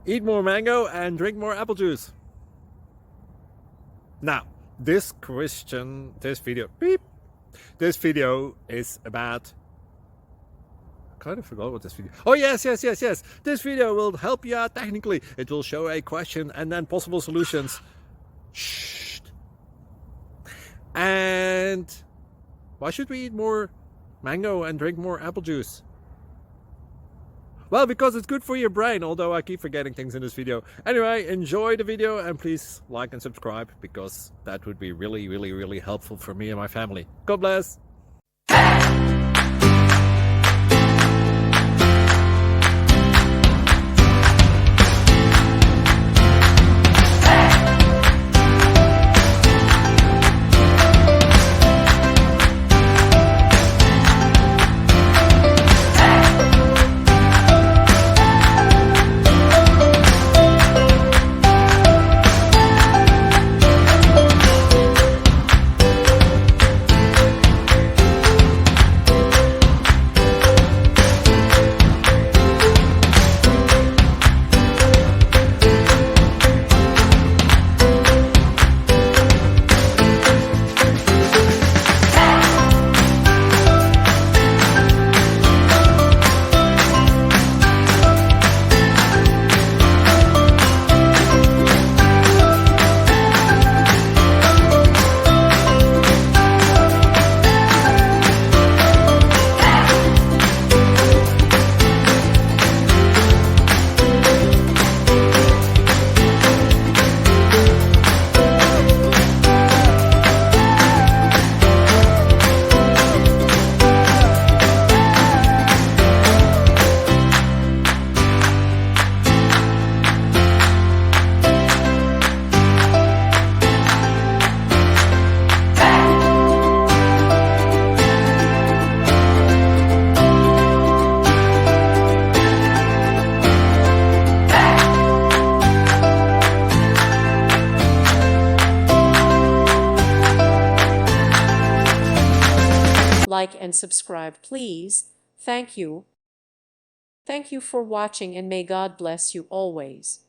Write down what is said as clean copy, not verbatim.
Eat more mango and drink more apple juice. Now, this video is about, I kind of forgot what this video. Oh, yes. This video will help you out technically. It will show a question and then possible solutions. Shh. And why should we eat more mango and drink more apple juice? Well, because it's good for your brain, although I keep forgetting things in this video. Anyway, enjoy the video and please like and subscribe, because that would be really helpful for me and my family. God bless! Like and subscribe, please. Thank you. Thank you for watching, and may God bless you always.